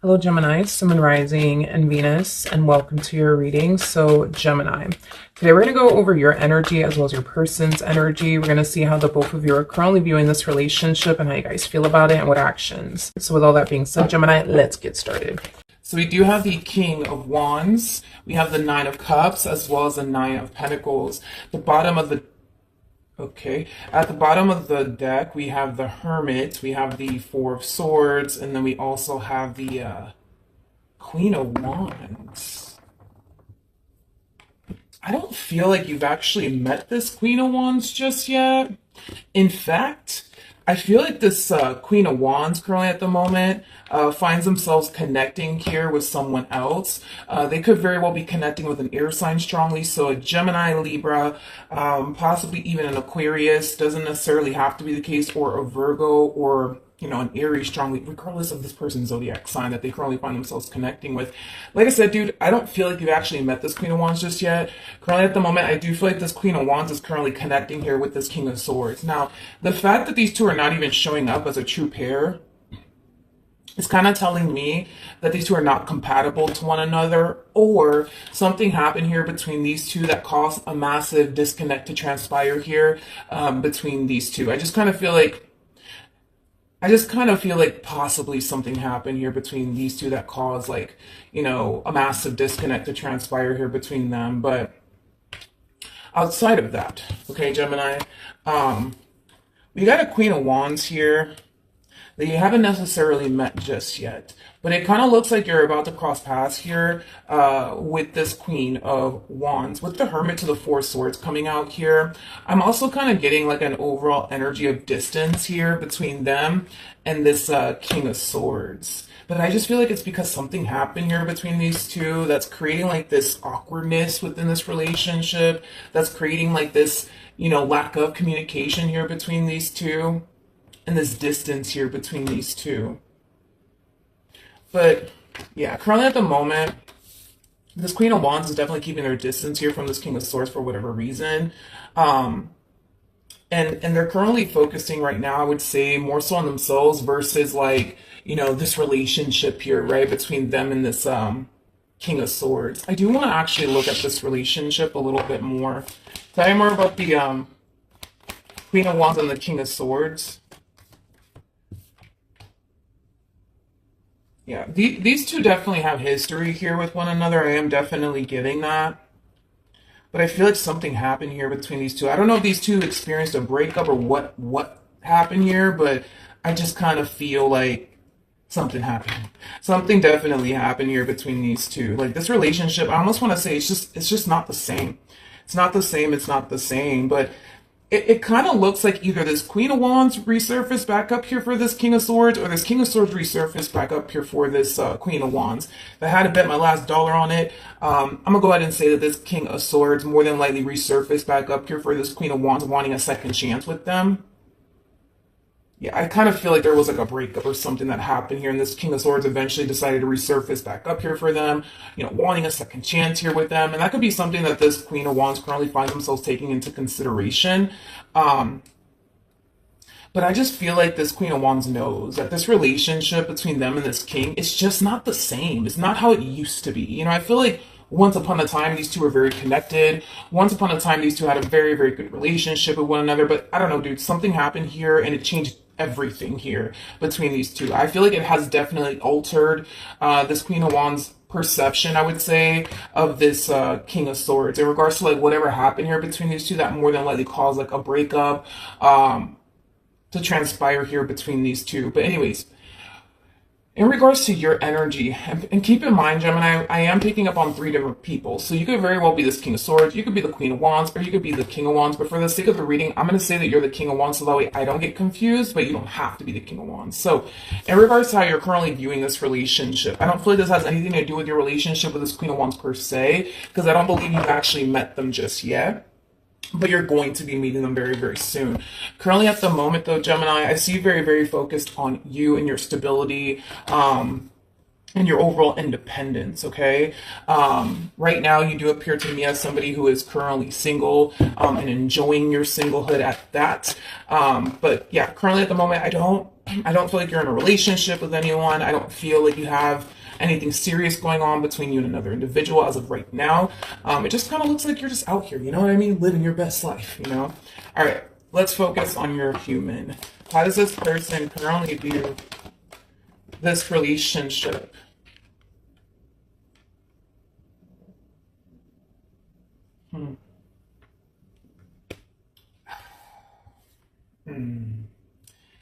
Hello, Gemini, Sun, Moon, Rising, and Venus, and welcome to your reading. So, Gemini, today we're going to go over your energy as well as your person's energy. We're going to see how the both of you are currently viewing this relationship and how you guys feel about it and what actions. So, with all that being said, Gemini, let's get started. So we do have the King of Wands, we have the Nine of Cups, as well as the Nine of Pentacles. At the bottom of the deck, we have the Hermit, we have the Four of Swords, and then we also have the Queen of Wands. I don't feel like you've actually met this Queen of Wands just yet. In fact, I feel like this Queen of Wands currently at the moment finds themselves connecting here with someone else. They could very well be connecting with an air sign strongly, so a Gemini, Libra, possibly even an Aquarius. Doesn't necessarily have to be the case, or a Virgo, or an Aries strongly, regardless of this person's zodiac sign that they currently find themselves connecting with. Like I said, dude, I don't feel like you've actually met this Queen of Wands just yet. Currently at the moment, I do feel like this Queen of Wands is currently connecting here with this King of Swords. Now, the fact that these two are not even showing up as a true pair is kind of telling me that these two are not compatible to one another, or something happened here between these two that caused a massive disconnect to transpire here between these two. I just kind of feel like possibly something happened here between these two that caused, like, a massive disconnect to transpire here between them. But outside of that, okay, Gemini, we got a Queen of Wands here that you haven't necessarily met just yet, but it kind of looks like you're about to cross paths here with this Queen of Wands, with the Hermit to the Four Swords coming out here. I'm also kind of getting like an overall energy of distance here between them and this King of Swords. But I just feel like it's because something happened here between these two that's creating like this awkwardness within this relationship, that's creating like this, lack of communication here between these two, and this distance here between these two. But yeah, currently at the moment, this Queen of Wands is definitely keeping their distance here from this King of Swords for whatever reason. And they're currently focusing right now, I would say, more so on themselves versus like, this relationship here, right, between them and this King of Swords. I do want to actually look at this relationship a little bit more. Tell you more about the Queen of Wands and the King of Swords. Yeah, these two definitely have history here with one another. I am definitely getting that. But I feel like something happened here between these two. I don't know if these two experienced a breakup or what happened here, but I just kind of feel like something happened. Something definitely happened here between these two. Like, this relationship, I almost want to say it's just not the same. It's not the same, it's not the same, but it kind of looks like either this Queen of Wands resurfaced back up here for this King of Swords, or this King of Swords resurfaced back up here for this Queen of Wands. If I had to bet my last dollar on it, I'm going to go ahead and say that this King of Swords more than likely resurfaced back up here for this Queen of Wands, wanting a second chance with them. Yeah, I kind of feel like there was like a breakup or something that happened here, and this King of Swords eventually decided to resurface back up here for them, wanting a second chance here with them. And that could be something that this Queen of Wands currently finds themselves taking into consideration. But I just feel like this Queen of Wands knows that this relationship between them and this King is just not the same. It's not how it used to be. I feel like once upon a time, these two were very connected. Once upon a time, these two had a very, very good relationship with one another. But I don't know, dude, something happened here and it changed everything here between these two. I feel like it has definitely altered this Queen of Wands perception, I would say, of this King of Swords in regards to like whatever happened here between these two that more than likely caused like a breakup to transpire here between these two. But anyways, in regards to your energy, and keep in mind, Gemini, I am picking up on three different people. So you could very well be this King of Swords, you could be the Queen of Wands, or you could be the King of Wands. But for the sake of the reading, I'm going to say that you're the King of Wands so that way I don't get confused, but you don't have to be the King of Wands. So in regards to how you're currently viewing this relationship, I don't feel like this has anything to do with your relationship with this Queen of Wands per se, because I don't believe you've actually met them just yet. But you're going to be meeting them very, very soon. Currently at the moment, though, Gemini, I see you very, very focused on you and your stability, and and your overall independence. Okay. Right now you do appear to me as somebody who is currently single, and enjoying your singlehood at that. But yeah, currently at the moment, I don't feel like you're in a relationship with anyone. I don't feel like you have anything serious going on between you and another individual as of right now. It just kind of looks like you're just out here, you know what I mean? Living your best life, you know? All right, let's focus on your human. How does this person currently view this relationship? Hmm. Hmm.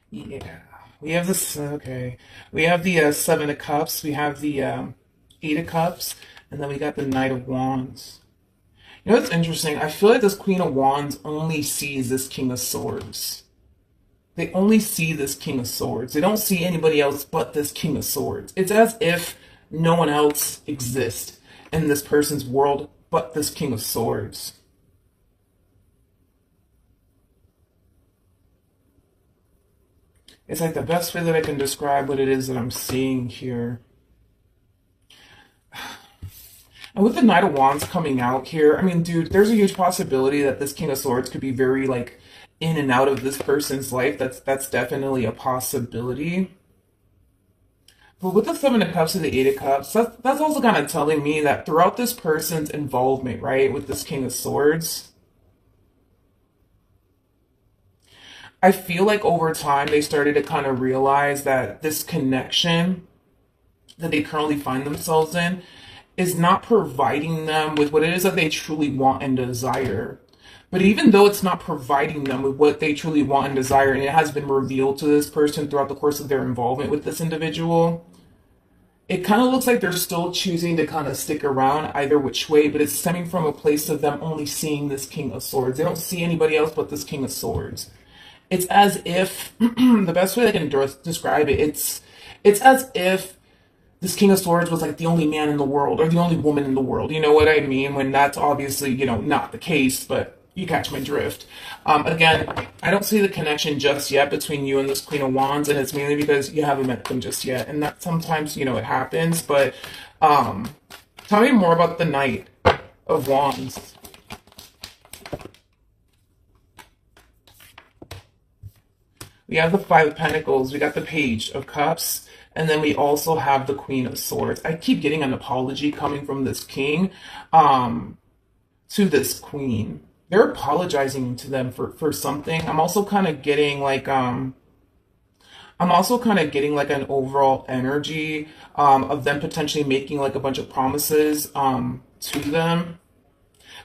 Yeah. We have this, okay. We have the Seven of Cups, we have the Eight of Cups, and then we got the Knight of Wands. You know what's interesting? I feel like this Queen of Wands only sees this King of Swords. They only see this King of Swords. They don't see anybody else but this King of Swords. It's as if no one else exists in this person's world but this King of Swords. It's like the best way that I can describe what it is that I'm seeing here. And with the Knight of Wands coming out here, I mean, dude, there's a huge possibility that this King of Swords could be very, like, in and out of this person's life. That's definitely a possibility. But with the Seven of Cups and the Eight of Cups, that's also kind of telling me that throughout this person's involvement, right, with this King of Swords, I feel like over time they started to kind of realize that this connection that they currently find themselves in is not providing them with what it is that they truly want and desire. But even though it's not providing them with what they truly want and desire, and it has been revealed to this person throughout the course of their involvement with this individual, it kind of looks like they're still choosing to kind of stick around either which way, but it's stemming from a place of them only seeing this King of Swords. They don't see anybody else but this King of Swords. It's as if, the best way I can describe it, it's as if this King of Swords was like the only man in the world or the only woman in the world. You know what I mean? When that's obviously, not the case, but you catch my drift. Again, I don't see the connection just yet between you and this Queen of Wands, and it's mainly because you haven't met them just yet. And that sometimes, it happens, but tell me more about the Knight of Wands. We have the Five of Pentacles, we got the Page of Cups, and then we also have the Queen of Swords. I keep getting an apology coming from this king to this queen. They're apologizing to them for something. I'm also kind of getting like an overall energy of them potentially making like a bunch of promises to them.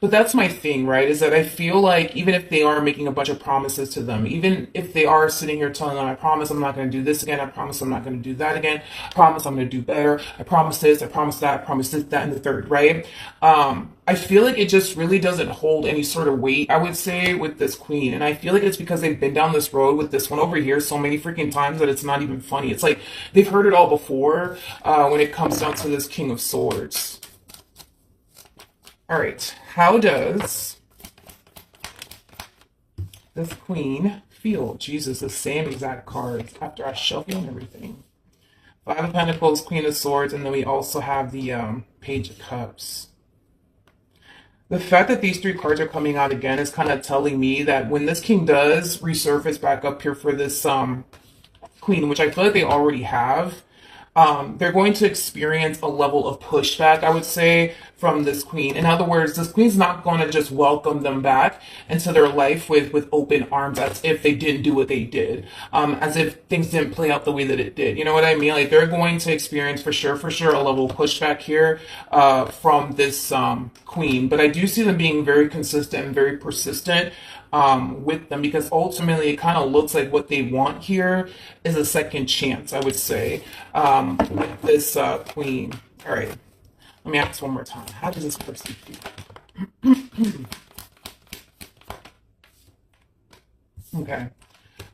But that's my thing, right? Is that I feel like even if they are making a bunch of promises to them, even if they are sitting here telling them, I promise I'm not going to do this again, I promise I'm not going to do that again, I promise I'm going to do better, I promise this, I promise that, I promise this, that, and the third, right? I feel like it just really doesn't hold any sort of weight, I would say, with this queen. And I feel like it's because they've been down this road with this one over here so many freaking times that it's not even funny. It's like they've heard it all before when it comes down to this King of Swords. All right, how does this queen feel? Jesus, the same exact cards after I shuffle and everything. Five of Pentacles, Queen of Swords, and then we also have the Page of Cups. The fact that these three cards are coming out again is kind of telling me that when this king does resurface back up here for this queen, which I feel like they already have, they're going to experience a level of pushback, I would say, from this queen. In other words, this queen's not going to just welcome them back into their life with open arms as if they didn't do what they did, as if things didn't play out the way that it did. You know what I mean? Like, they're going to experience for sure, a level of pushback here from this queen. But I do see them being very consistent and very persistent with them, because ultimately it kind of looks like what they want here is a second chance, I would say, with this queen. All right, let me ask one more time. How does this person feel? Okay,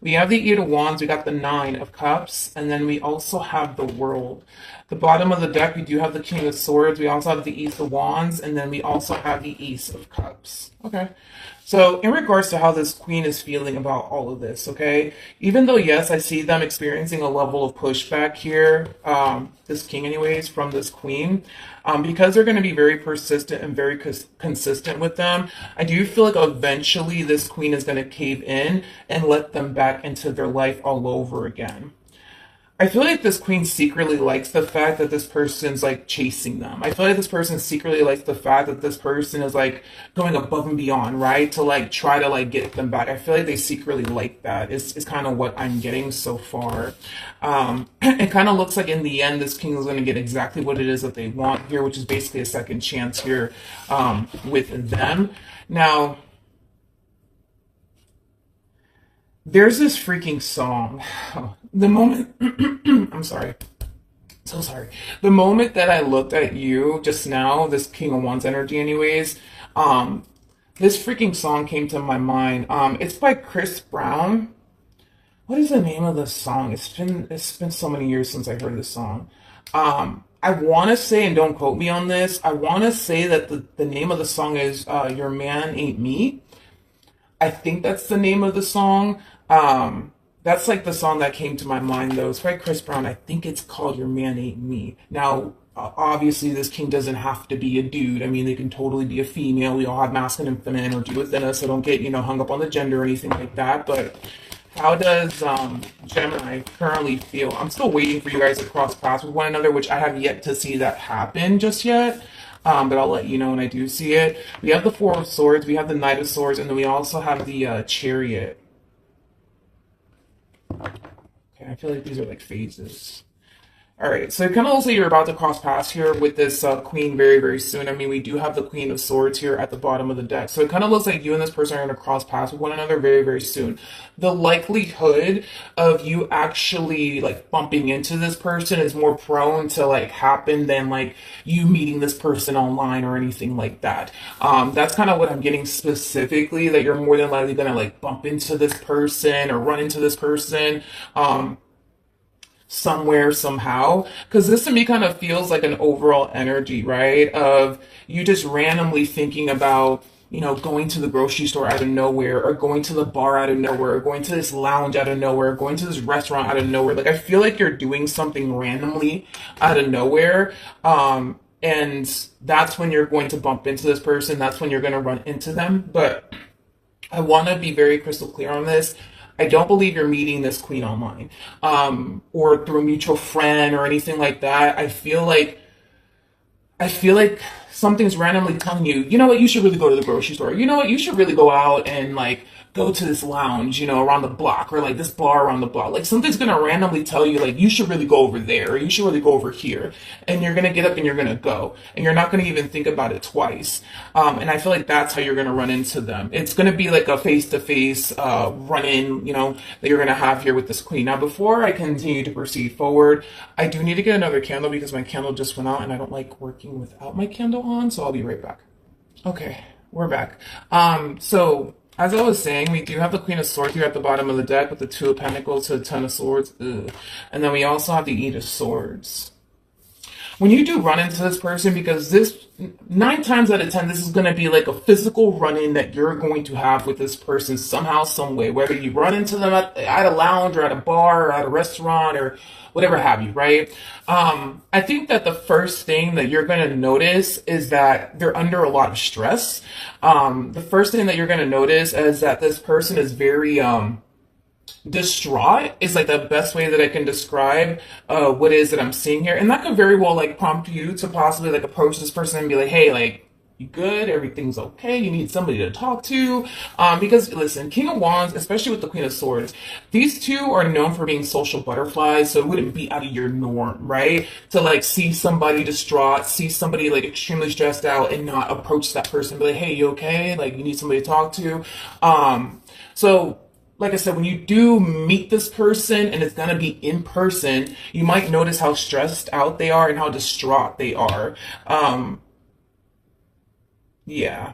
we have the Eight of Wands, we got the Nine of Cups, and then we also have the World. The bottom of the deck, we do have the King of Swords, we also have the Ace of Wands, and then we also have the Ace of Cups. Okay. So, in regards to how this queen is feeling about all of this, okay, even though, yes, I see them experiencing a level of pushback here, this king, anyways, from this queen, because they're going to be very persistent and very consistent with them, I do feel like eventually this queen is going to cave in and let them back into their life all over again. I feel like this queen secretly likes the fact that this person's like chasing them. I feel like this person secretly likes the fact that this person is like going above and beyond, right? To like try to like get them back. I feel like they secretly like that. Is kind of what I'm getting so far. It kind of looks like in the end, this king is going to get exactly what it is that they want here, which is basically a second chance here with them. Now, there's this freaking song. The moment, I'm sorry, so sorry. The moment that I looked at you just now, this King of Wands energy, anyways, this freaking song came to my mind. It's by Chris Brown. What is the name of the song? It's been so many years since I heard this song. I want to say, and don't quote me on this, I want to say that the name of the song is Your Man Ain't Me. I think that's the name of the song. That's like the song that came to my mind though. It's by Chris Brown. I think it's called Your Man Ain't Me. Now, obviously this king doesn't have to be a dude. I mean, they can totally be a female. We all have masculine and feminine energy within us, so don't get, hung up on the gender or anything like that. But how does Gemini currently feel? I'm still waiting for you guys to cross paths with one another, which I have yet to see that happen just yet. But I'll let you know when I do see it. We have the Four of Swords, we have the Knight of Swords, and then we also have the Chariot. Okay, I feel like these are like phases. All right, so it kind of looks like you're about to cross paths here with this queen very, very soon. I mean, we do have the Queen of Swords here at the bottom of the deck. So it kind of looks like you and this person are going to cross paths with one another very, very soon. The likelihood of you actually like bumping into this person is more prone to like happen than like you meeting this person online or anything like that. That's kind of what I'm getting specifically, that you're more than likely going to like bump into this person or run into this person. Somewhere, somehow, because this to me kind of feels like an overall energy, right, of you just randomly thinking about, going to the grocery store out of nowhere, or going to the bar out of nowhere, or going to this lounge out of nowhere, or going to this restaurant out of nowhere. Like, I feel like you're doing something randomly out of nowhere, and that's when you're going to bump into this person. That's when you're going to run into them. But I want to be very crystal clear on this. I don't believe you're meeting this queen online, or through a mutual friend or anything like that. I feel like something's randomly telling you, you know what, you should really go to the grocery store. You know what, you should really go out and like go to this lounge, around the block, or like this bar around the block. Like something's gonna randomly tell you like you should really go over there, or you should really go over here. And you're gonna get up and you're gonna go. And you're not gonna even think about it twice. And I feel like that's how you're gonna run into them. It's gonna be like a face-to-face run-in, that you're gonna have here with this queen. Now, before I continue to proceed forward, I do need to get another candle because my candle just went out and I don't like working without my candle on, so I'll be right back. Okay, we're back. So as I was saying, we do have the Queen of Swords here at the bottom of the deck with the Two of Pentacles to the Ten of Swords. Ugh. And then we also have the Eight of Swords. When you do run into this person, because this, 9 times out of 10, this is going to be like a physical run-in that you're going to have with this person somehow, some way. Whether you run into them at a lounge or at a bar or at a restaurant or whatever have you, right? I think that the first thing that you're going to notice is that they're under a lot of stress. The first thing that you're going to notice is that this person is very distraught, is like the best way that I can describe what it is that I'm seeing here. And that could very well like prompt you to possibly like approach this person and be like, hey, like, you good? Everything's okay? You need somebody to talk to? Because listen, King of Wands, especially with the Queen of Swords, these two are known for being social butterflies, so it wouldn't be out of your norm, right? To like see somebody distraught, see somebody like extremely stressed out and not approach that person, be like, hey, you okay? Like, you need somebody to talk to. So like I said, when you do meet this person and it's going to be in person, you might notice how stressed out they are and how distraught they are. Yeah.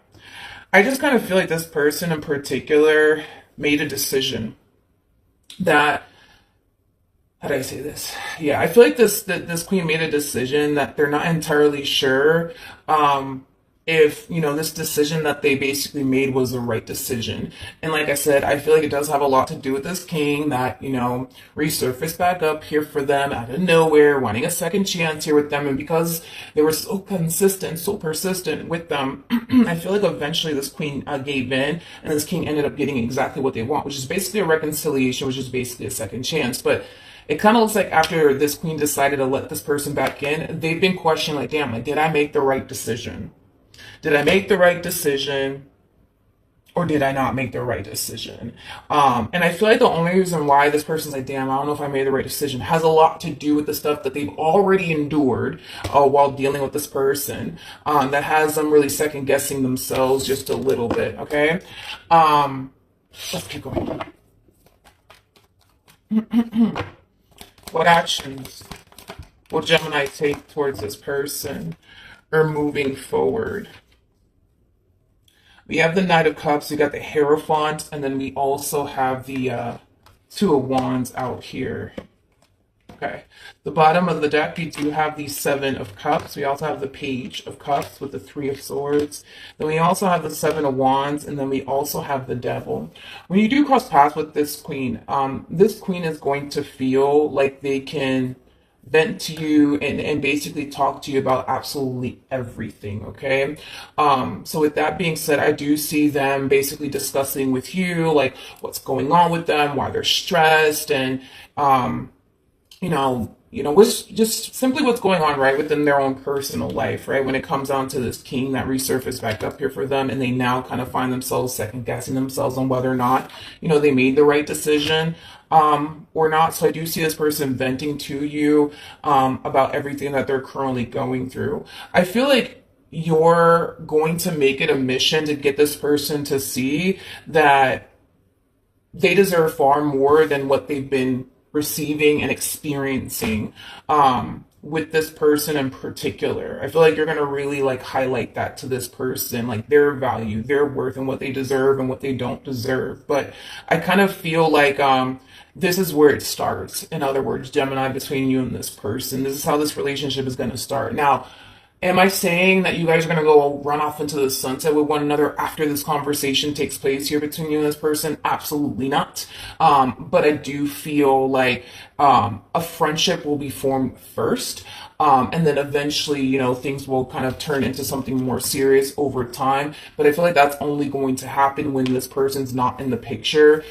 I just kind of feel like this person in particular made a decision that, how do I say this? Yeah, I feel like this queen made a decision that they're not entirely sure if this decision that they basically made was the right decision. And like I said, I feel like it does have a lot to do with this king that resurfaced back up here for them out of nowhere, wanting a second chance here with them. And because they were so consistent, so persistent with them, I feel like eventually this queen gave in, and this king ended up getting exactly what they want, which is basically a reconciliation, which is basically a second chance. But it kind of looks like after this queen decided to let this person back in, they've been questioning, like, damn, like, did I make the right decision? Did I make the right decision, or did I not make the right decision? And I feel like the only reason why this person's like, damn, I don't know if I made the right decision, has a lot to do with the stuff that they've already endured while dealing with this person, that has them really second guessing themselves just a little bit. Okay. Let's keep going. What actions will Gemini take towards this person or moving forward? We have the Knight of Cups, we got the Hierophant, and then we also have the Two of Wands out here. Okay. The bottom of the deck, we do have the Seven of Cups. We also have the Page of Cups with the Three of Swords. Then we also have the Seven of Wands, and then we also have the Devil. When you do cross paths with this queen is going to feel like they can vent to you and basically talk to you about absolutely everything. Okay. So with that being said, I do see them basically discussing with you like what's going on with them, why they're stressed, and what's just simply what's going on right within their own personal life, right? When it comes down to this king that resurfaced back up here for them, and they now kind of find themselves second guessing themselves on whether or not, they made the right decision, or not. So I do see this person venting to you, about everything that they're currently going through. I feel like you're going to make it a mission to get this person to see that they deserve far more than what they've been receiving and experiencing with this person in particular. I feel like you're going to really like highlight that to this person, like their value, their worth, and what they deserve and what they don't deserve. But I kind of feel like this is where it starts. In other words, Gemini, between you and this person, this is how this relationship is going to start. Now, am I saying that you guys are going to go run off into the sunset with one another after this conversation takes place here between you and this person? Absolutely not. But I do feel like a friendship will be formed first. And then eventually, things will kind of turn into something more serious over time. But I feel like that's only going to happen when this person's not in the picture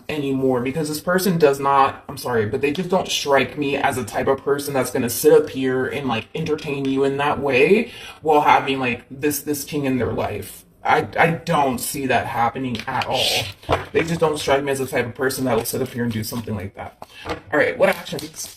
anymore. Because this person does not, I'm sorry, but they just don't strike me as a type of person that's going to sit up here and like entertain you in that way while having like this king in their life. I don't see that happening at all. They just don't strike me as the type of person that will sit up here and do something like that. All right, what actions?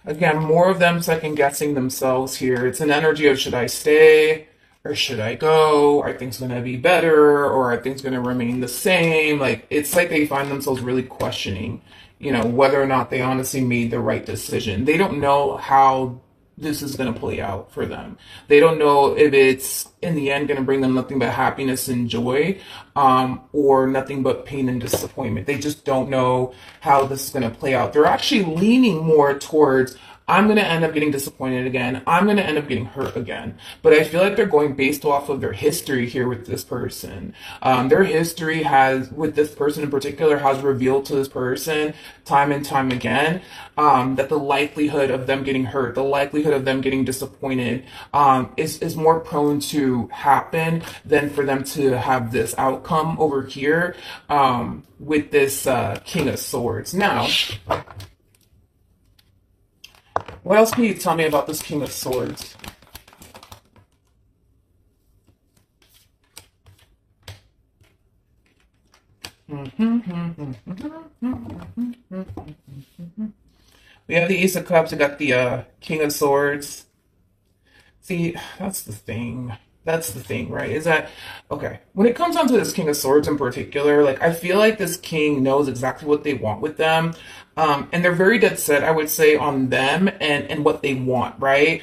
Again, more of them second guessing themselves here. It's an energy of, should I stay or should I go? Are things going to be better, or are things going to remain the same? Like, it's like they find themselves really questioning, whether or not they honestly made the right decision. They don't know how this is going to play out for them. They don't know if it's in the end going to bring them nothing but happiness and joy, or nothing but pain and disappointment. They just don't know how this is going to play out. They're actually leaning more towards, I'm going to end up getting disappointed again. I'm going to end up getting hurt again. But I feel like they're going based off of their history here with this person. Their history with this person in particular, has revealed to this person time and time again that the likelihood of them getting hurt, the likelihood of them getting disappointed is more prone to happen than for them to have this outcome over here with this King of Swords. Now, what else can you tell me about this King of Swords? We have the Ace of Cups. We got the King of Swords. See, that's the thing. That's the thing, right? Is that, okay, when it comes down to this King of Swords in particular, like, I feel like this king knows exactly what they want with them. And they're very dead set, I would say, on them and what they want, right?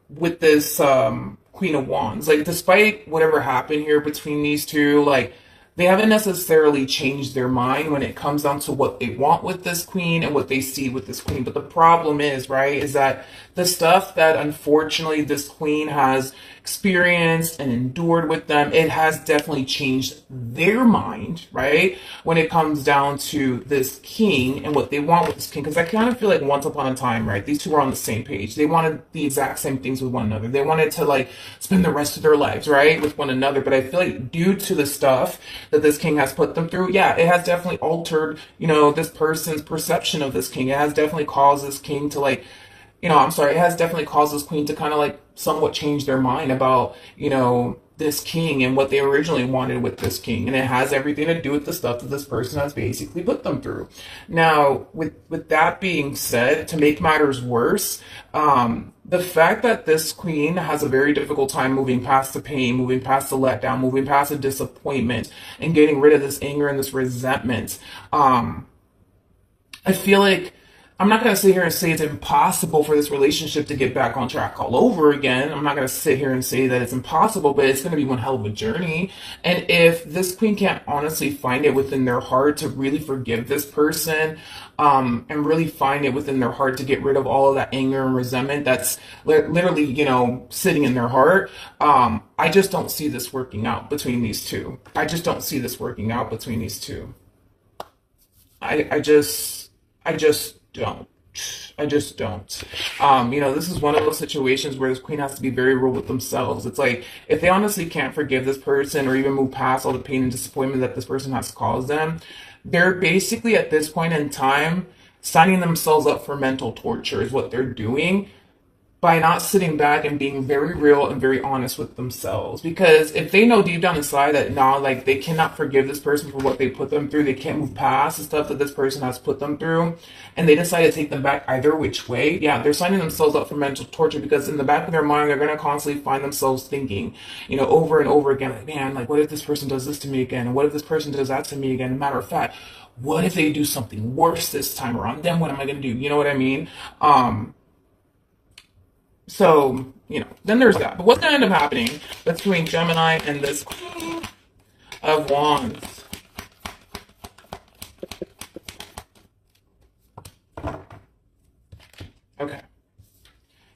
With this Queen of Wands. Like, despite whatever happened here between these two, like, they haven't necessarily changed their mind when it comes down to what they want with this queen and what they see with this queen. But the problem is, right, is that the stuff that unfortunately this queen has experienced and endured with them, it has definitely changed their mind, right, when it comes down to this king and what they want with this king. Because I kind of feel like once upon a time, right, these two were on the same page. They wanted the exact same things with one another. They wanted to like spend the rest of their lives, right, with one another. But I feel like due to the stuff that this king has put them through, yeah, it has definitely altered, this person's perception of this king. It has definitely caused this king to like, I'm sorry, it has definitely caused this queen to kind of like somewhat change their mind about, this king and what they originally wanted with this king. And it has everything to do with the stuff that this person has basically put them through. Now, with that being said, to make matters worse, the fact that this queen has a very difficult time moving past the pain, moving past the letdown, moving past the disappointment, and getting rid of this anger and this resentment, I feel like I'm not going to sit here and say it's impossible for this relationship to get back on track all over again. I'm not going to sit here and say that it's impossible, but it's going to be one hell of a journey. And if this queen can't honestly find it within their heart to really forgive this person, and really find it within their heart to get rid of all of that anger and resentment that's literally, sitting in their heart, I just don't see this working out between these two. I just don't see this working out between these two. I just don't. I just don't. This is one of those situations where this queen has to be very real with themselves. It's like, if they honestly can't forgive this person or even move past all the pain and disappointment that this person has caused them, they're basically at this point in time signing themselves up for mental torture is what they're doing, by not sitting back and being very real and very honest with themselves. Because if they know deep down inside that like they cannot forgive this person for what they put them through, they can't move past the stuff that this person has put them through, and they decide to take them back either which way, yeah, they're signing themselves up for mental torture. Because in the back of their mind, they're going to constantly find themselves thinking, over and over again, like, man, like, what if this person does this to me again? And what if this person does that to me again? Matter of fact, what if they do something worse this time around? Then what am I going to do? You know what I mean? So, then there's that. But what's going to end up happening between Gemini and this Queen of Wands? Okay.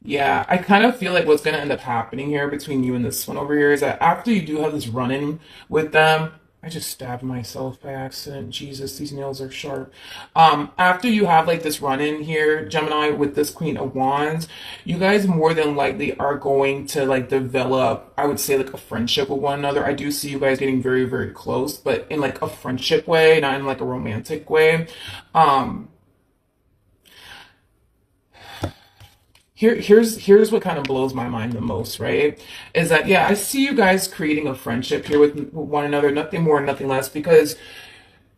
Yeah, I kind of feel like what's going to end up happening here between you and this one over here is that after you do have this run-in with them, I just stabbed myself by accident. Jesus, these nails are sharp. After you have like this run-in here, Gemini, with this Queen of Wands, you guys more than likely are going to like develop, I would say, like a friendship with one another. I do see you guys getting very, very close, but in like a friendship way, not in like a romantic way. Here's what kind of blows my mind the most, right? Is that, yeah, I see you guys creating a friendship here with one another, nothing more, nothing less, because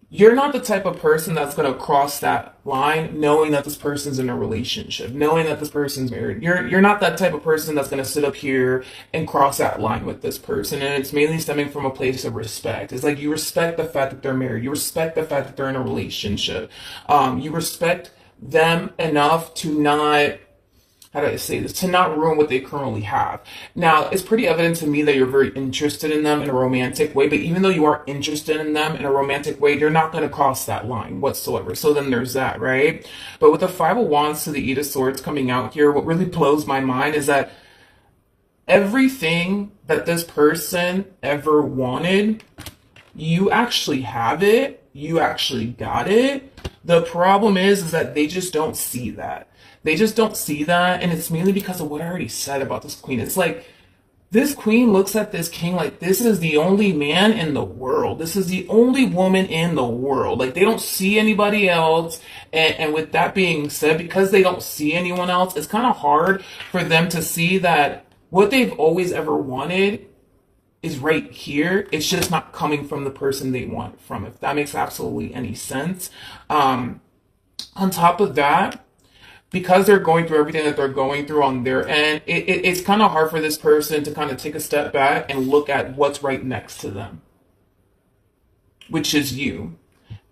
you're not the type of person that's going to cross that line knowing that this person's in a relationship, knowing that this person's married. You're not that type of person that's going to sit up here and cross that line with this person. And it's mainly stemming from a place of respect. It's like you respect the fact that they're married. You respect the fact that they're in a relationship. You respect them enough to not, how do I say this, to not ruin what they currently have. Now, it's pretty evident to me that you're very interested in them in a romantic way, but even though you are interested in them in a romantic way, you're not going to cross that line whatsoever. So then there's that, right? But with the Five of Wands to the Eight of Swords coming out here, what really blows my mind is that everything that this person ever wanted, you actually have it. You actually got it. The problem is that they just don't see that. They just don't see that, and it's mainly because of what I already said about this queen. It's like, this queen looks at this king like this is the only man in the world. This is the only woman in the world. Like, they don't see anybody else, and with that being said, because they don't see anyone else, it's kind of hard for them to see that what they've always ever wanted is right here. It's just not coming from the person they want from, if that makes absolutely any sense. On top of that, because they're going through everything that they're going through on their end, it's kind of hard for this person to kind of take a step back and look at what's right next to them, which is you.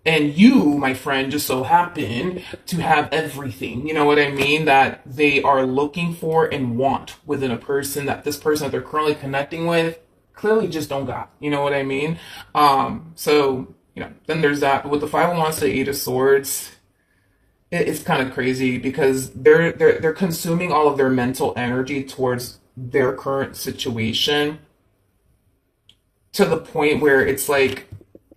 And you, my friend, just so happen to have everything, you know what I mean, that they are looking for and want within a person, that this person that they're currently connecting with clearly just don't got. You know what I mean? So, then there's that. But with the Five of Wands to the Eight of Swords, it's kind of crazy because they're consuming all of their mental energy towards their current situation to the point where it's like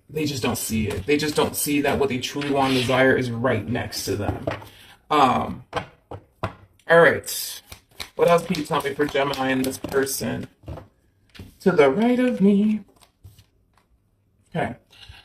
they just don't see it. They just don't see that what they truly want and desire is right next to them. Um, all right. What else can you tell me for Gemini and this person? To the right of me. Okay.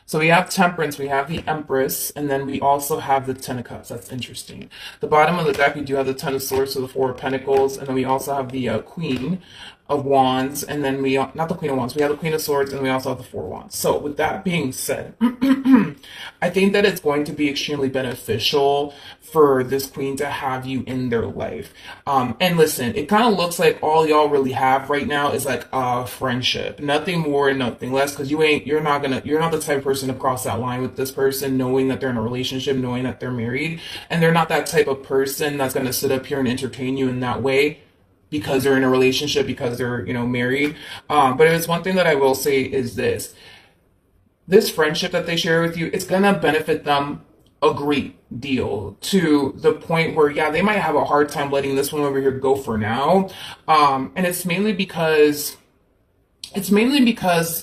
So we have Temperance, we have the Empress, and then we also have the Ten of Cups. That's interesting. The bottom of the deck, we do have the Ten of Swords, so the Four of Pentacles, and then we also have the Queen of Wands, and then not the Queen of Wands, we have the Queen of Swords, and we also have the Four of Wands. So with that being said, I think that it's going to be extremely beneficial for this Queen to have you in their life. And listen, it kind of looks like all y'all really have right now is like a friendship. Nothing more and nothing less, because you're not the type of person to cross that line with this person, knowing that they're in a relationship, knowing that they're married, and they're not that type of person that's going to sit up here and entertain you in that way because they're in a relationship, because they're, married. But it's one thing that I will say is this friendship that they share with you, it's going to benefit them a great deal, to the point where, yeah, they might have a hard time letting this one over here go for now. And it's mainly because,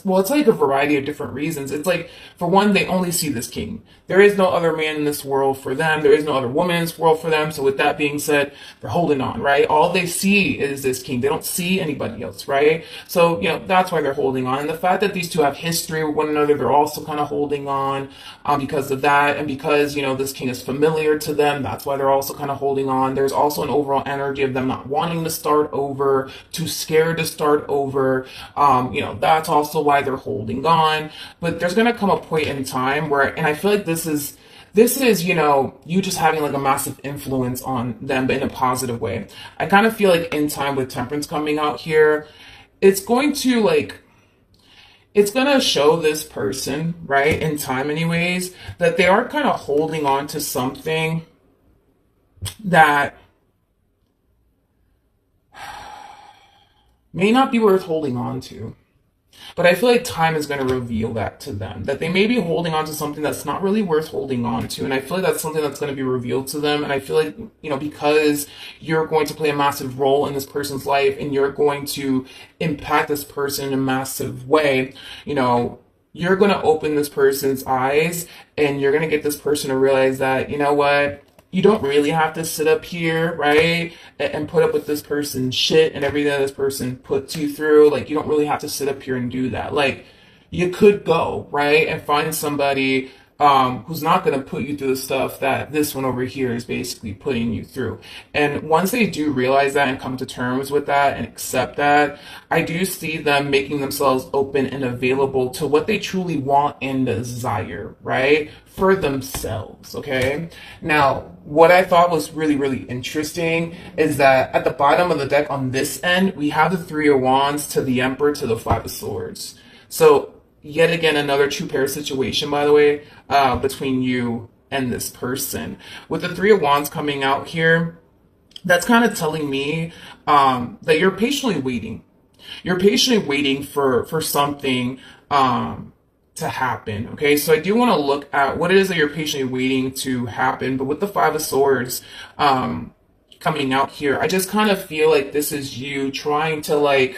well, it's like a variety of different reasons. It's like, for one, they only see this king. There is no other man in this world for them. There is no other woman in this world for them. So with that being said, they're holding on, right? All they see is this king. They don't see anybody else, right? So, that's why they're holding on. And the fact that these two have history with one another, they're also kind of holding on because of that. And because, this king is familiar to them, that's why they're also kind of holding on. There's also an overall energy of them not wanting to start over, too scared to start over. That's also why they're holding on. But there's going to come a point in time where, and I feel like this is, you just having like a massive influence on them, but in a positive way. I kind of feel like in time with Temperance coming out here, it's going to show this person, right, in time anyways, that they are kind of holding on to something that may not be worth holding on to. But I feel like time is going to reveal that to them, that they may be holding on to something that's not really worth holding on to. And I feel like that's something that's going to be revealed to them. And I feel like, because you're going to play a massive role in this person's life and you're going to impact this person in a massive way, you're going to open this person's eyes and you're going to get this person to realize that, what? You don't really have to sit up here, right, and put up with this person's shit and everything that this person puts you through. Like, you don't really have to sit up here and do that. Like, you could go, right, and find somebody who's not going to put you through the stuff that this one over here is basically putting you through. And once they do realize that and come to terms with that and accept that, I do see them making themselves open and available to what they truly want and desire, right, for themselves, okay? Now, what I thought was really, really interesting is that at the bottom of the deck on this end, we have the Three of Wands to the Emperor to the Five of Swords. So, yet again, another two-pair situation, by the way, between you and this person. With the Three of Wands coming out here, that's kind of telling me that you're patiently waiting. You're patiently waiting for something to happen, okay? So I do want to look at what it is that you're patiently waiting to happen. But with the Five of Swords coming out here, I just kind of feel like this is you trying to,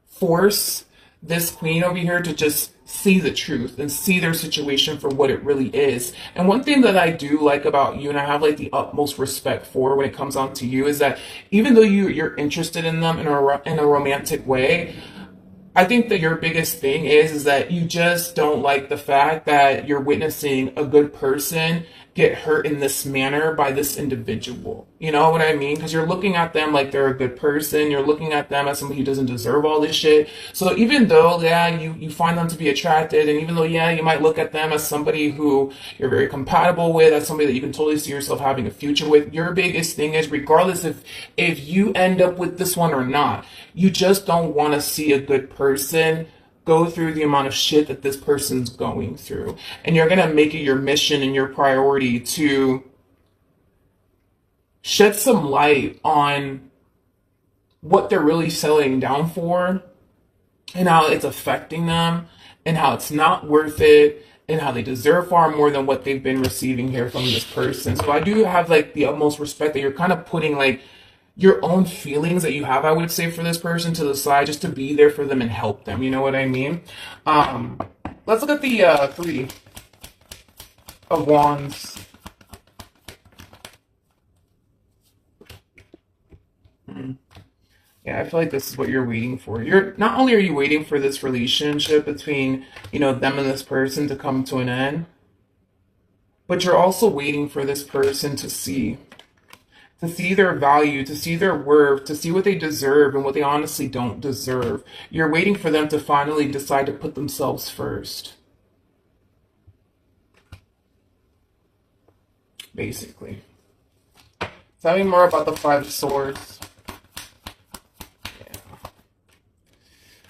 force this queen over here to just see the truth and see their situation for what it really is. And one thing that I do like about you, and I have the utmost respect for when it comes on to you, is that even though you're interested in them in a romantic way, I think that your biggest thing is that you just don't like the fact that you're witnessing a good person get hurt in this manner by this individual. You know what I mean? Because you're looking at them like they're a good person. You're looking at them as somebody who doesn't deserve all this shit. So even though, yeah, you find them to be attracted, and even though, yeah, you might look at them as somebody who you're very compatible with, as somebody that you can totally see yourself having a future with, your biggest thing is, regardless if you end up with this one or not, you just don't want to see a good person go through the amount of shit that this person's going through. And you're going to make it your mission and your priority to shed some light on what they're really settling down for and how it's affecting them and how it's not worth it and how they deserve far more than what they've been receiving here from this person. So I do have like the utmost respect that you're kind of putting like your own feelings that you have, I would say, for this person to the side just to be there for them and help them. You know what I mean? Um, let's look at the Three of Wands. Yeah, I feel like this is what you're waiting for. You're not only are you waiting for this relationship between, them and this person to come to an end, but you're also waiting for this person to see their value, to see their worth, to see what they deserve and what they honestly don't deserve. You're waiting for them to finally decide to put themselves first, basically. Tell me more about the Five of Swords.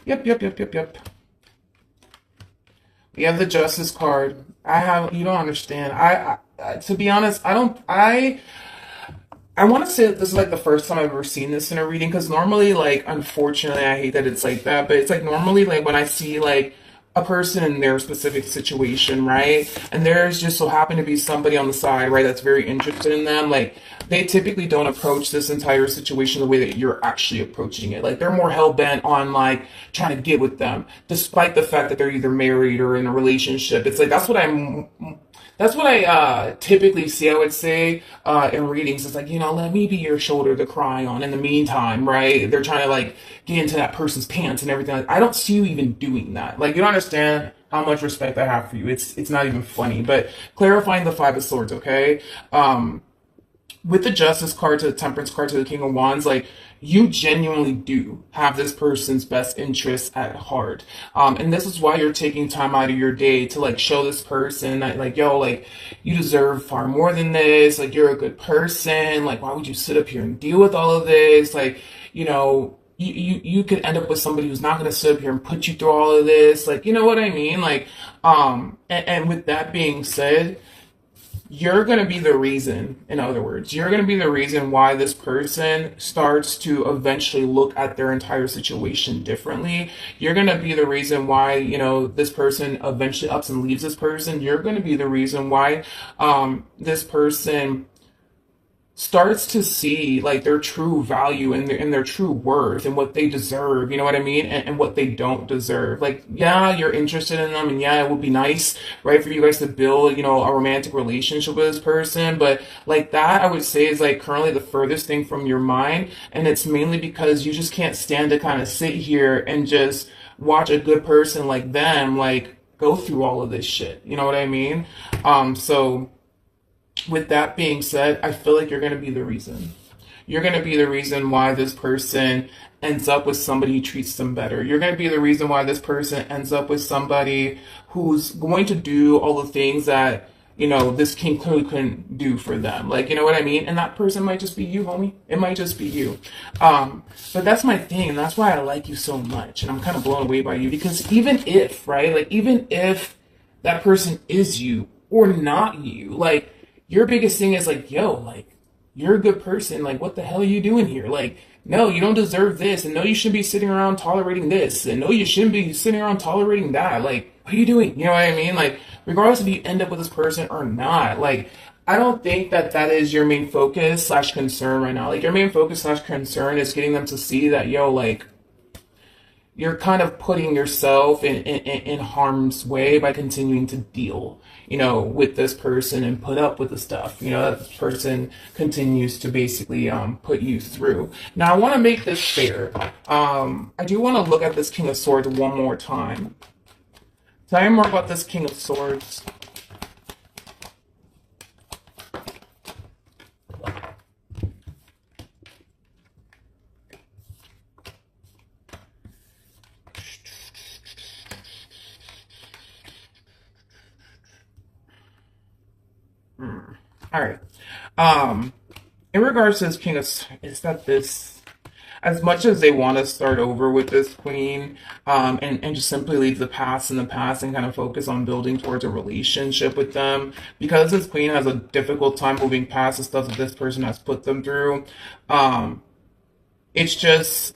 Yep. We have the Justice card. You don't understand. To be honest, I want to say that this is like the first time I've ever seen this in a reading because normally, like, unfortunately, I hate that it's like that, but it's like normally, like, when I see like a person in their specific situation, right? And there's just so happen to be somebody on the side, right, that's very interested in them, like, they typically don't approach this entire situation the way that you're actually approaching it. Like, they're more hell bent on like trying to get with them, despite the fact that they're either married or in a relationship. It's like that's what I typically see, I would say, in readings. It's like, let me be your shoulder to cry on in the meantime, right? They're trying to like get into that person's pants and everything. Like, I don't see you even doing that. Like, you don't understand how much respect I have for you. It's not even funny. But clarifying the Five of Swords, okay? With the Justice card to the Temperance card to the King of Wands, like, you genuinely do have this person's best interests at heart. And this is why you're taking time out of your day to like show this person that like, yo, like, you deserve far more than this. Like, you're a good person. Like, why would you sit up here and deal with all of this? Like, you could end up with somebody who's not going to sit up here and put you through all of this. Like, you know what I mean? Like, and with that being said, you're going to be the reason, in other words, you're going to be the reason why this person starts to eventually look at their entire situation differently. You're going to be the reason why, this person eventually ups and leaves this person. You're going to be the reason why this person starts to see like their true value and their true worth and what they deserve, you know what I mean? And what they don't deserve. Like, yeah, you're interested in them and yeah, it would be nice, right, for you guys to build, a romantic relationship with this person. But like that, I would say is like currently the furthest thing from your mind. And it's mainly because you just can't stand to kind of sit here and just watch a good person like them, like go through all of this shit. You know what I mean? So with that being said, I feel like you're going to be the reason. You're going to be the reason why this person ends up with somebody who treats them better. You're going to be the reason why this person ends up with somebody who's going to do all the things that, this king clearly couldn't do for them. Like, you know what I mean? And that person might just be you, homie. It might just be you. But that's my thing. And that's why I like you so much. And I'm kind of blown away by you because even if, right, like even if that person is you or not you, like, your biggest thing is like, yo, like, you're a good person. Like, what the hell are you doing here? Like, no, you don't deserve this. And no, you shouldn't be sitting around tolerating this. And no, you shouldn't be sitting around tolerating that. Like, what are you doing? You know what I mean? Like, regardless if you end up with this person or not, like, I don't think that that is your main focus slash concern right now. Like, your main focus slash concern is getting them to see that, yo, like, you're kind of putting yourself in harm's way by continuing to deal, with this person and put up with the stuff, that this person continues to basically put you through. Now, I want to make this fair. I do want to look at this King of Swords one more time. Tell me more about this King of Swords. All right. Um, in regards to this King of, is that this, as much as they want to start over with this queen, and just simply leave the past in the past and kind of focus on building towards a relationship with them, because this queen has a difficult time moving past the stuff that this person has put them through. It's just,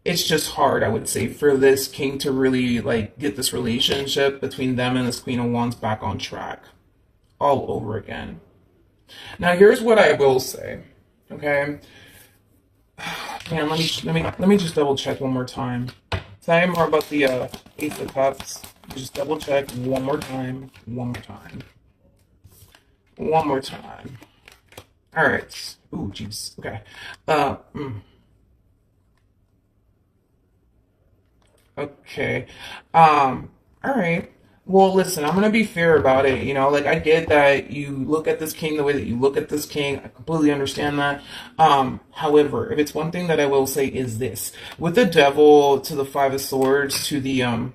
it's just hard, I would say, for this king to really like get this relationship between them and this Queen of Wands back on track all over again. Now, here's what I will say. Okay, man, let me just double check one more time. Tell me more about the Ace of Cups. Just double check one more time. One more time. One more time. All right. Ooh, jeez. Okay. Uh. mm. Okay. All right. Well, listen, I'm gonna be fair about it. You know, like I get that you look at this king the way that you look at this king. I completely understand that. However, if it's one thing that I will say is this. With the devil to the five of swords to the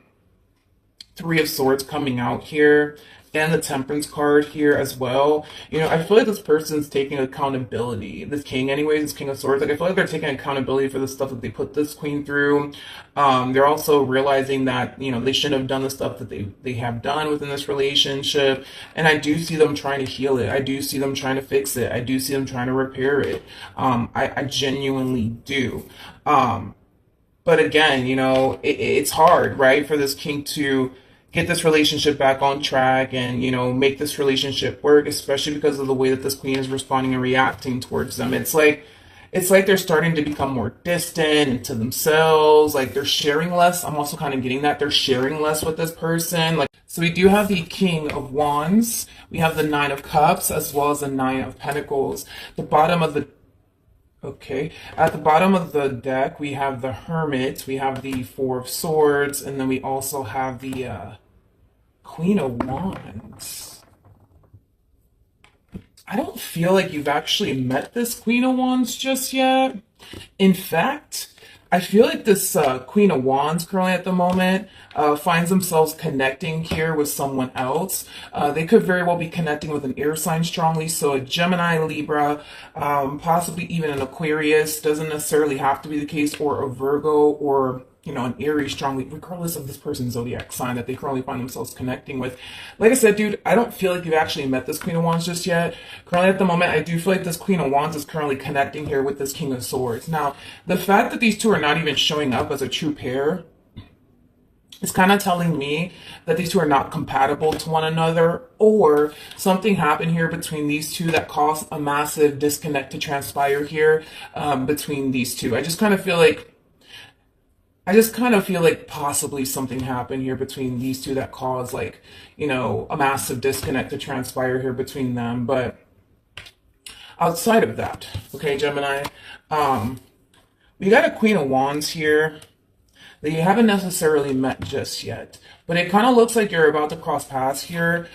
three of swords coming out here and the temperance card here as well, you know, I feel like this person's taking accountability, this king anyways, this king of swords, like I feel like they're taking accountability for the stuff that they put this queen through. They're also realizing that, you know, they shouldn't have done the stuff that they have done within this relationship, and I do see them trying to heal it. I do see them trying to fix it. I do see them trying to repair it. I genuinely do. But again, you know, it's hard, right, for this king to get this relationship back on track and, you know, make this relationship work, especially because of the way that this queen is responding and reacting towards them. It's like they're starting to become more distant into themselves, like they're sharing less. I'm also kind of getting that they're sharing less with this person. Like, so we do have the King of Wands, we have the Nine of Cups, as well as the Nine of Pentacles. The bottom of the Okay, at the bottom of the deck, we have the Hermit, we have the Four of Swords, and then we also have the Queen of Wands. I don't feel like you've actually met this Queen of Wands just yet. In fact, I feel like this Queen of Wands currently at the moment finds themselves connecting here with someone else. They could very well be connecting with an air sign strongly, so a Gemini, Libra, possibly even an Aquarius. Doesn't necessarily have to be the case, or a Virgo, or, you know, an Aries strongly, regardless of this person's zodiac sign that they currently find themselves connecting with. Like I said, dude, I don't feel like you've actually met this Queen of Wands just yet. Currently at the moment, I do feel like this Queen of Wands is currently connecting here with this King of Swords. Now, the fact that these two are not even showing up as a true pair is kind of telling me that these two are not compatible to one another, or something happened here between these two that caused a massive disconnect to transpire here between these two. I just kind of feel like possibly something happened here between these two that caused, like, you know, a massive disconnect to transpire here between them. But outside of that, okay, Gemini, we got a Queen of Wands here that you haven't necessarily met just yet, but it kind of looks like you're about to cross paths here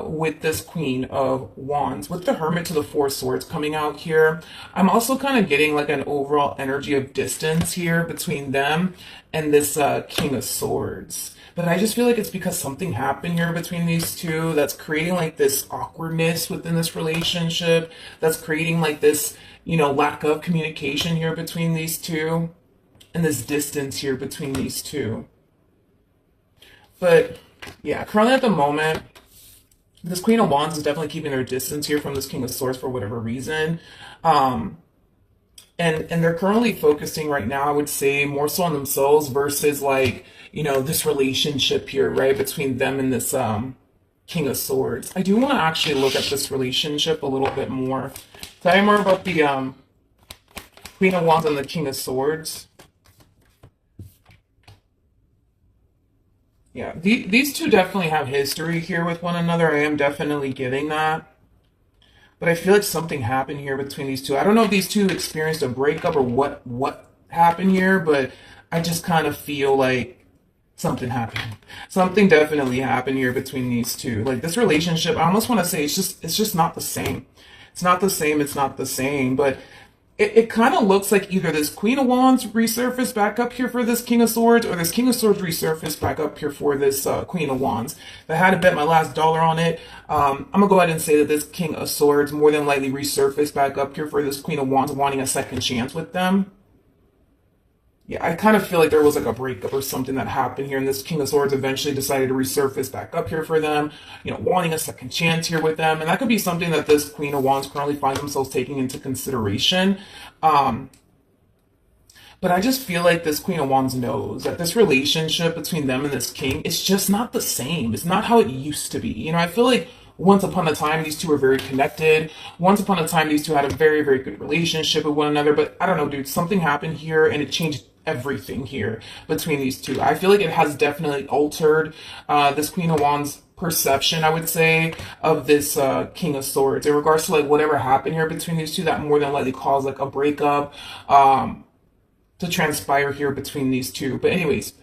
with this Queen of Wands. With the Hermit to the Four Swords coming out here, I'm also kind of getting like an overall energy of distance here between them and this King of Swords. But I just feel like it's because something happened here between these two that's creating like this awkwardness within this relationship, that's creating like this, you know, lack of communication here between these two, and this distance here between these two. But yeah, currently at the moment, this Queen of Wands is definitely keeping their distance here from this King of Swords for whatever reason. And they're currently focusing right now, I would say, more so on themselves versus, like, you know, this relationship here, right, between them and this King of Swords. I do want to actually look at this relationship a little bit more. Tell me more about the Queen of Wands and the King of Swords. Yeah, these two definitely have history here with one another. I am definitely getting that. But I feel like something happened here between these two. I don't know if these two experienced a breakup or what happened here, but I just kind of feel like something happened. Something definitely happened here between these two. Like, this relationship, I almost want to say it's just not the same. It's not the same, it's not the same, but it kind of looks like either this Queen of Wands resurfaced back up here for this King of Swords, or this King of Swords resurfaced back up here for this Queen of Wands. If I had to bet my last dollar on it, I'm going to go ahead and say that this King of Swords more than likely resurfaced back up here for this Queen of Wands, wanting a second chance with them. Yeah, I kind of feel like there was like a breakup or something that happened here, and this King of Swords eventually decided to resurface back up here for them, you know, wanting a second chance here with them. And that could be something that this Queen of Wands currently finds themselves taking into consideration. But I just feel like this Queen of Wands knows that this relationship between them and this king is just not the same. It's not how it used to be. You know, I feel like once upon a time, these two were very connected. Once upon a time, these two had a very, very good relationship with one another. But I don't know, dude, something happened here and it changed everything here between these two. I feel like it has definitely altered this Queen of Wands perception, I would say, of this King of Swords in regards to like whatever happened here between these two that more than likely caused like a breakup to transpire here between these two. But anyways,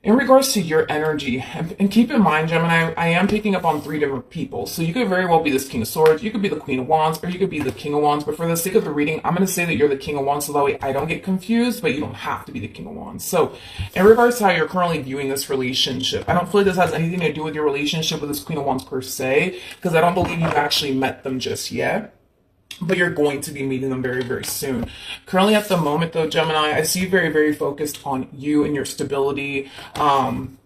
in regards to your energy, and keep in mind, Gemini, I am picking up on three different people. So you could very well be this King of Swords, you could be the Queen of Wands, or you could be the King of Wands. But for the sake of the reading, I'm going to say that you're the King of Wands so that way I don't get confused, but you don't have to be the King of Wands. So in regards to how you're currently viewing this relationship, I don't feel like this has anything to do with your relationship with this Queen of Wands per se, because I don't believe you've actually met them just yet. But you're going to be meeting them very, very soon. Currently at the moment though, Gemini, I see you very, very focused on you and your stability, and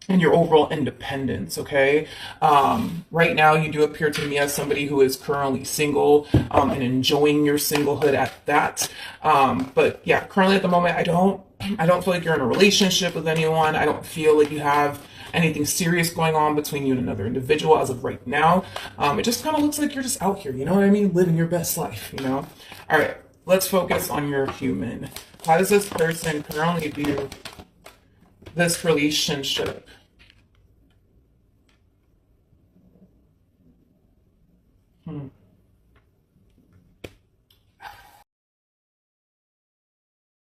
your overall independence, okay? Right now, you do appear to me as somebody who is currently single, and enjoying your singlehood at that. But yeah, currently at the moment, I don't feel like you're in a relationship with anyone. I don't feel like you have anything serious going on between you and another individual as of right now. It just kind of looks like you're just out here, you know what I mean? Living your best life, you know? All right, let's focus on your human. How does this person currently view this relationship? Hmm.